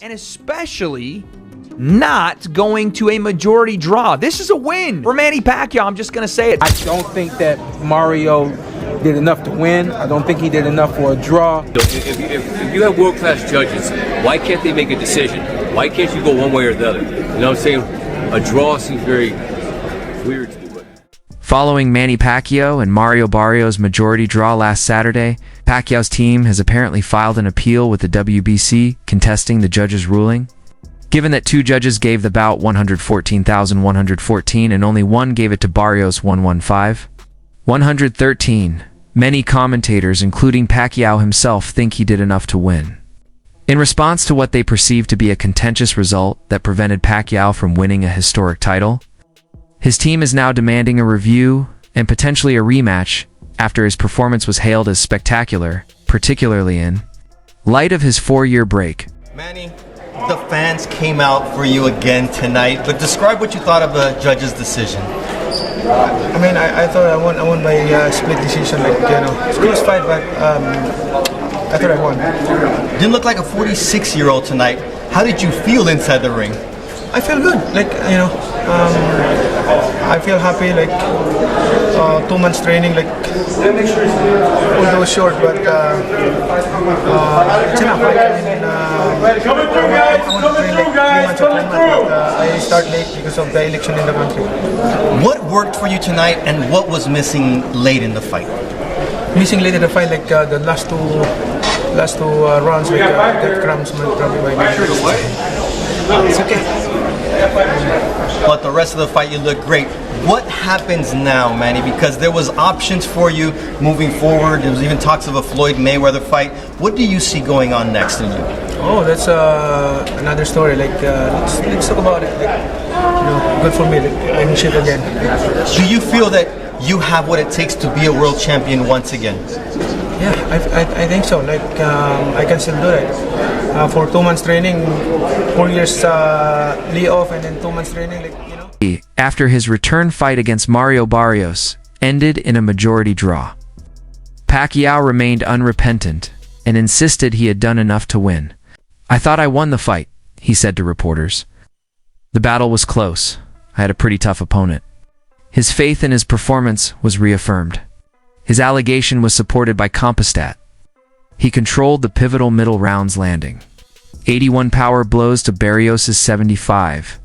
and especially not going to a majority draw. This is a win for Manny Pacquiao. I'm just going to say it. I don't think that Mario did enough to win. I don't think he did enough for a draw. If you have world-class judges, why can't they make a decision? Why can't you go one way or the other? You know what I'm saying? A draw seems very weird to me. Following Manny Pacquiao and Mario Barrios' majority draw last Saturday, Pacquiao's team has apparently filed an appeal with the WBC contesting the judge's ruling. Given that two judges gave the bout 114,114 and only one gave it to Barrios 113, many commentators, including Pacquiao himself, think he did enough to win. In response to what they perceive to be a contentious result that prevented Pacquiao from winning a historic title, his team is now demanding a review and potentially a rematch after his performance was hailed as spectacular, particularly in light of his 4-year break. Manny, the fans came out for you again tonight, but describe what you thought of the judge's decision. I mean, I thought I won by split decision, like, you know, it's a close fight, but I thought I won. Didn't look like a 46-year-old tonight. How did you feel inside the ring? I feel good, like, you know, I feel happy, like 2 months training, like, although short, but it's enough. Like, I mean, I want to train like 3 months or 4 months, but I start late because of the election in the country. What worked for you tonight, and what was missing late in the fight? Missing late in the fight, like the last two rounds, like that cramps probably by me. It's okay. But the rest of the fight, you look great. What happens now, Manny? Because there was options for you moving forward. There was even talks of a Floyd Mayweather fight. What do you see going on next in you? Oh, that's another story. Like, let's talk about it. Like, you know, good for me. Like, I'm in shape again. Do you feel that you have what it takes to be a world champion once again? Yeah, I think so. Like, I can still do it. For 2 months training, 4 years lay off, and then 2 months training, like, you know. After his return fight against Mario Barrios ended in a majority draw, Pacquiao remained unrepentant and insisted he had done enough to win. "I thought I won the fight," he said to reporters. "The battle was close. I had a pretty tough opponent." His faith in his performance was reaffirmed. His allegation was supported by Compostat. He controlled the pivotal middle rounds, landing 81 power blows to Barrios' 75.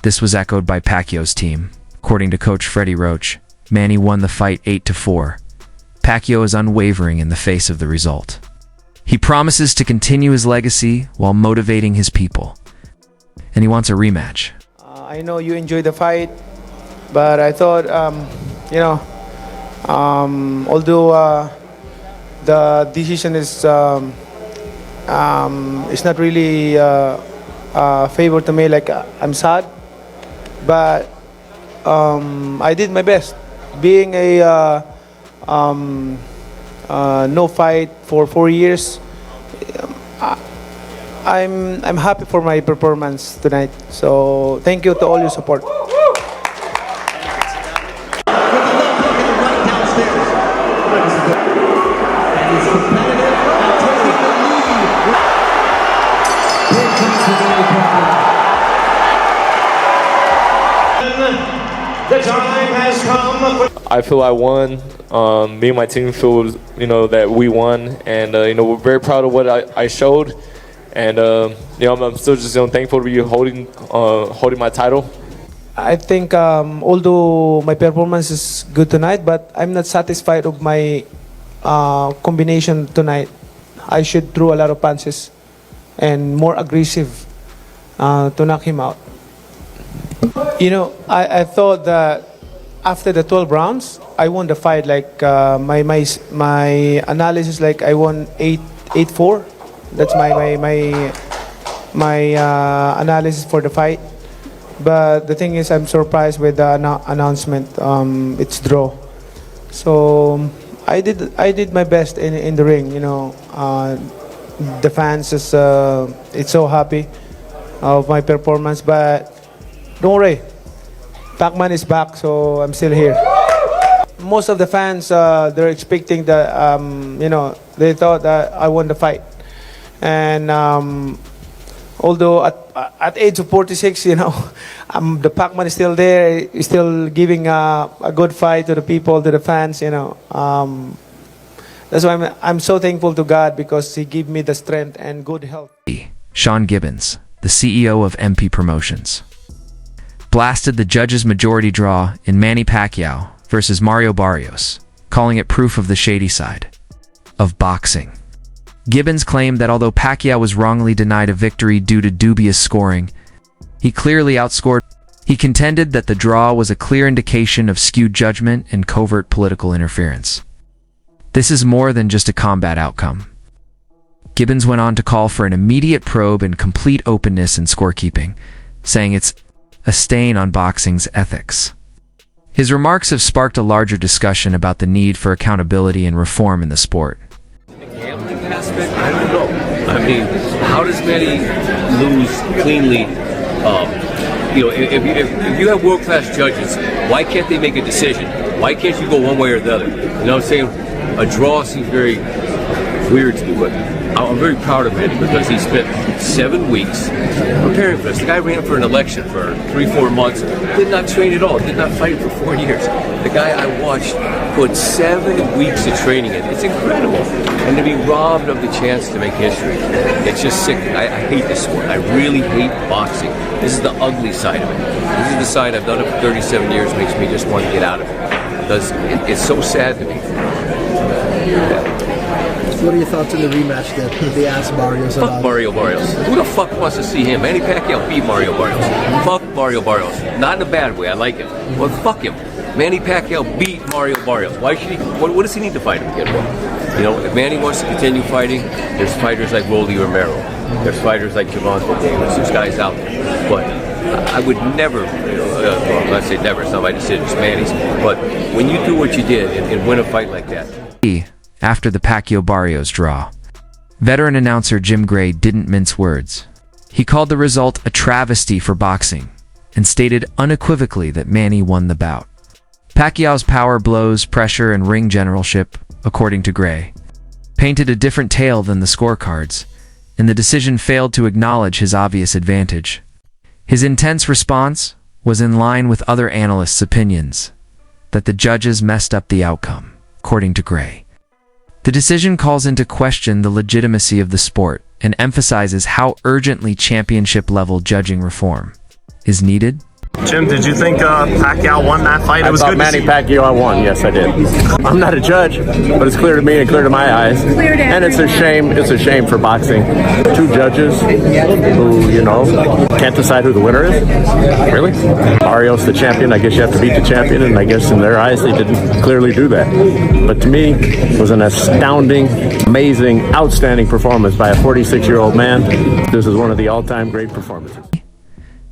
This was echoed by Pacquiao's team. According to coach Freddie Roach, Manny won the fight 8-4. Pacquiao is unwavering in the face of the result. He promises to continue his legacy while motivating his people. And he wants a rematch. I know you enjoyed the fight, but I thought, you know, although the decision is not really favor to me, like, I'm sad, but I did my best. Being a no fight for 4 years, I'm happy for my performance tonight. So thank you to all your support. The time has come. I feel I won. Me and my team feel, you know, that we won, and you know, we're very proud of what I showed, and you know, I'm still just, you know, thankful to be holding my title. I think although my performance is good tonight, but I'm not satisfied of my combination tonight. I should throw a lot of punches and more aggressive to knock him out. You know, I thought that after the 12 rounds, I won the fight. Like my analysis, like I won 8-4. That's my analysis for the fight. But the thing is, I'm surprised with the announcement. It's draw. So I did my best in the ring. You know, the fans is it's so happy of my performance. But don't worry, Pac-Man is back, so I'm still here. Most of the fans, they're expecting that, you know, they thought that I won the fight. And although at age of 46, the Pac-Man is still there, is still giving a good fight to the people, to the fans. That's why I'm so thankful to God, because He gave me the strength and good health. Sean Gibbons, the CEO of MP Promotions, blasted the judges' majority draw in Manny Pacquiao versus Mario Barrios, calling it proof of the shady side of boxing. Gibbons claimed that although Pacquiao was wrongly denied a victory due to dubious scoring, he clearly outscored. He contended that the draw was a clear indication of skewed judgment and covert political interference. This is more than just a combat outcome. Gibbons went on to call for an immediate probe and complete openness in scorekeeping, saying it's a stain on boxing's ethics. His remarks have sparked a larger discussion about the need for accountability and reform in the sport. The gambling aspect, I don't know. I mean, how does Manny lose cleanly? If you have world-class judges, why can't they make a decision? Why can't you go one way or the other? You know what I'm saying? A draw seems very weird to me, but I'm very proud of Manny because he spent 7 weeks preparing for this. The guy ran for an election for 3-4 months, did not train at all, did not fight for 4 years. The guy I watched put 7 weeks of training in. It's incredible. And to be robbed of the chance to make history, it's just sickening. I hate this sport. I really hate boxing. This is the ugly side of it. This is the side I've done it for 37 years, makes me just want to get out of it. Because it's so sad to me. What are your thoughts on the rematch that they asked Barrios about? Fuck Mario Barrios. Who the fuck wants to see him? Manny Pacquiao beat Mario Barrios. Fuck Mario Barrios. Not in a bad way. I like him. Well, fuck him. Manny Pacquiao beat Mario Barrios. Why should he? What does he need to fight him again for? If Manny wants to continue fighting, there's fighters like Rolly Romero. There's fighters like Gervonta Davis. There's guys out there. But I would never, let's say never, it's not my decision, it's Manny's. But when you do what you did and win a fight like that. After the Pacquiao-Barrios draw, veteran announcer Jim Gray didn't mince words. He called the result a travesty for boxing and stated unequivocally that Manny won the bout. Pacquiao's power, blows, pressure, and ring generalship, according to Gray, painted a different tale than the scorecards, and the decision failed to acknowledge his obvious advantage. His intense response was in line with other analysts' opinions that the judges messed up the outcome, according to Gray. The decision calls into question the legitimacy of the sport and emphasizes how urgently championship-level judging reform is needed. Jim, did you think Pacquiao won that fight? I thought Manny Pacquiao won. Yes, I did. I'm not a judge, but it's clear to me and clear to my eyes. And it's a shame. It's a shame for boxing. 2 judges who, can't decide who the winner is. Really? Barrios, the champion. I guess you have to beat the champion, and I guess in their eyes they didn't clearly do that. But to me, it was an astounding, amazing, outstanding performance by a 46-year-old man. This is one of the all-time great performances.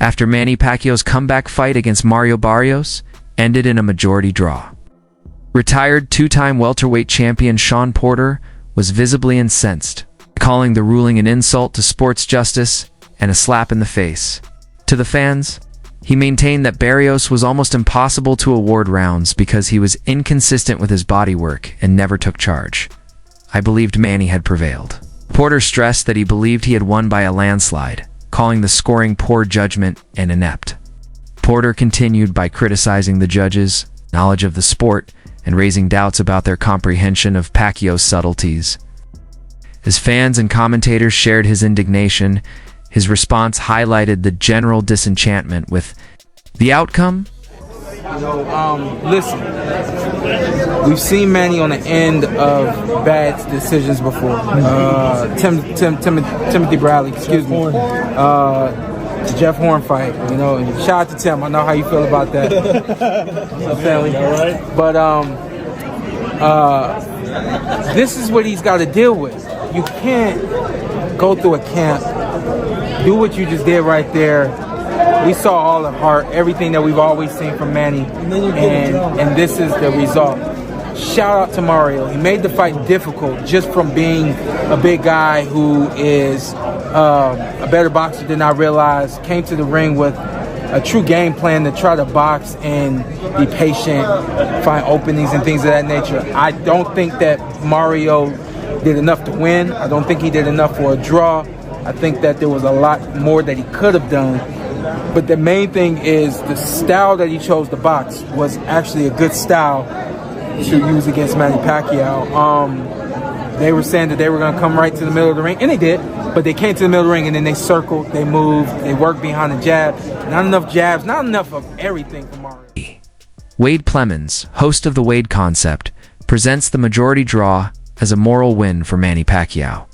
After Manny Pacquiao's comeback fight against Mario Barrios ended in a majority draw. Retired 2-time welterweight champion Shawn Porter was visibly incensed, calling the ruling an insult to sports justice and a slap in the face. To the fans, he maintained that Barrios was almost impossible to award rounds because he was inconsistent with his body work and never took charge. I believed Manny had prevailed. Porter stressed that he believed he had won by a landslide, calling the scoring poor judgment and inept. Porter continued by criticizing the judges' knowledge of the sport and raising doubts about their comprehension of Pacquiao's subtleties. As fans and commentators shared his indignation, his response highlighted the general disenchantment with the outcome. Listen, we've seen Manny on the end of bad decisions before. Timothy Bradley, excuse me. Jeff Horn fight, and shout out to Tim. I know how you feel about that. Family. But this is what he's got to deal with. You can't go through a camp, do what you just did right there. We saw all the heart, everything that we've always seen from Manny, and this is the result. Shout out to Mario. He made the fight difficult just from being a big guy who is a better boxer than I realized. Came to the ring with a true game plan to try to box and be patient, find openings and things of that nature. I don't think that Mario did enough to win. I don't think he did enough for a draw. I think that there was a lot more that he could have done. But the main thing is the style that he chose to box was actually a good style to use against Manny Pacquiao. They were saying that they were going to come right to the middle of the ring, and they did, but they came to the middle of the ring, and then they circled, they moved, they worked behind the jab. Not enough jabs, not enough of everything for Mario. Wade Plemons, host of the Wade Concept, presents the majority draw as a moral win for Manny Pacquiao,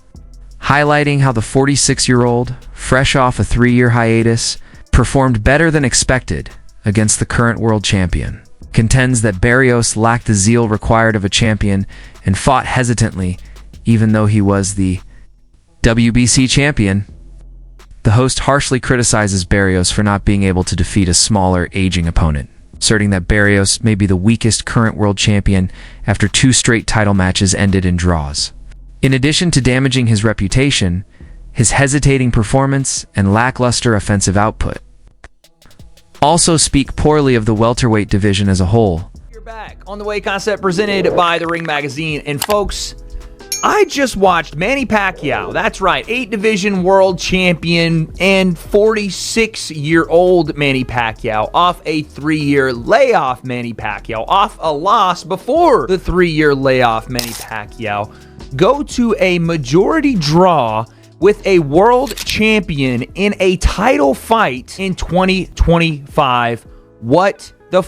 highlighting how the 46-year-old, fresh off a 3-year hiatus, performed better than expected against the current world champion. Contends that Barrios lacked the zeal required of a champion and fought hesitantly, even though he was the WBC champion. The host harshly criticizes Barrios for not being able to defeat a smaller, aging opponent, asserting that Barrios may be the weakest current world champion after 2 straight title matches ended in draws. In addition to damaging his reputation, his hesitating performance and lackluster offensive output also speak poorly of the welterweight division as a whole. You're back on the Wade Concept presented by The Ring Magazine. And folks, I just watched Manny Pacquiao, that's right, 8-division world champion and 46-year-old Manny Pacquiao, off a 3-year layoff Manny Pacquiao, off a loss before the 3-year layoff Manny Pacquiao, go to a majority draw with a world champion in a title fight in 2025. What the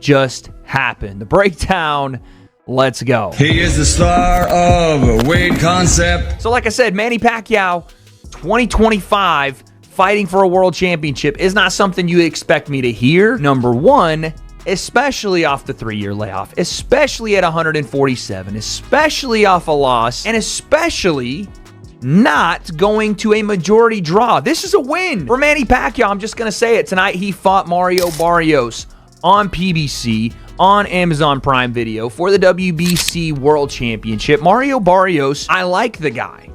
just happened? The breakdown, let's go. He is the star of Wade Concept. So like I said, Manny Pacquiao, 2025, fighting for a world championship is not something you expect me to hear. Number one, especially off the 3-year layoff, especially at 147, especially off a loss, and especially not going to a majority draw. This is a win for Manny Pacquiao. I'm just going to say it. Tonight, he fought Mario Barrios on PBC, on Amazon Prime Video for the WBC World Championship. Mario Barrios, I like the guy,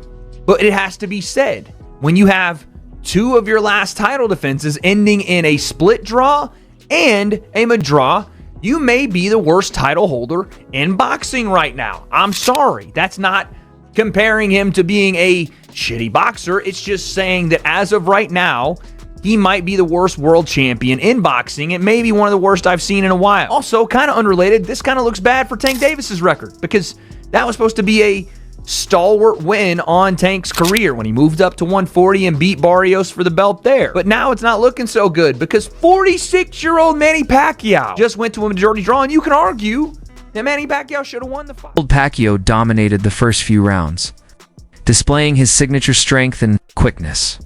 but it has to be said, when you have 2 of your last title defenses ending in a split draw and a draw, you may be the worst title holder in boxing right now. I'm sorry. That's not comparing him to being a shitty boxer. It's just saying that as of right now, he might be the worst world champion in boxing. It may be one of the worst I've seen in a while. Also, kind of unrelated, this kind of looks bad for Tank Davis's record, because that was supposed to be a stalwart win on Tank's career when he moved up to 140 and beat Barrios for the belt there. But now it's not looking so good, because 46-year-old Manny Pacquiao just went to a majority draw, and you can argue that Manny Pacquiao should have won the fight. Old Pacquiao dominated the first few rounds, displaying his signature strength and quickness.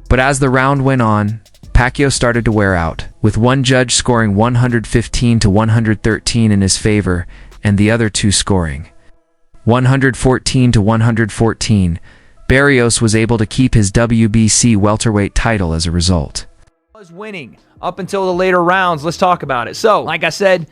But as the round went on, Pacquiao started to wear out, with one judge scoring 115 to 113 in his favor and the other 2 scoring 114 to 114. Barrios was able to keep his WBC welterweight title as a result. Was winning up until the later rounds. Let's talk about it. So, like I said,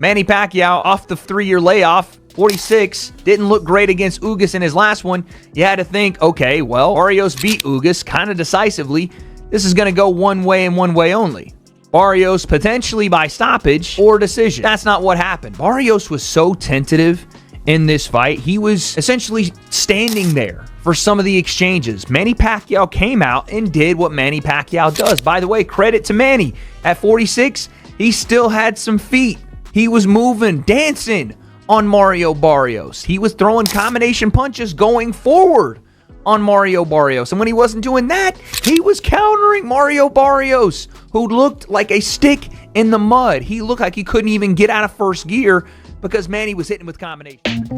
Manny Pacquiao off the 3-year layoff, 46, didn't look great against Ugas in his last one. You had to think, okay, well, Barrios beat Ugas kind of decisively. This is going to go one way and one way only. Barrios potentially by stoppage or decision. That's not what happened. Barrios was so tentative in this fight. He was essentially standing there for some of the exchanges. Manny Pacquiao came out and did what Manny Pacquiao does. By the way, credit to Manny. At 46, he still had some feet. He was moving, dancing on Mario Barrios. He was throwing combination punches going forward on Mario Barrios. And when he wasn't doing that, he was countering Mario Barrios, who looked like a stick in the mud. He looked like he couldn't even get out of first gear because Manny was hitting with combinations.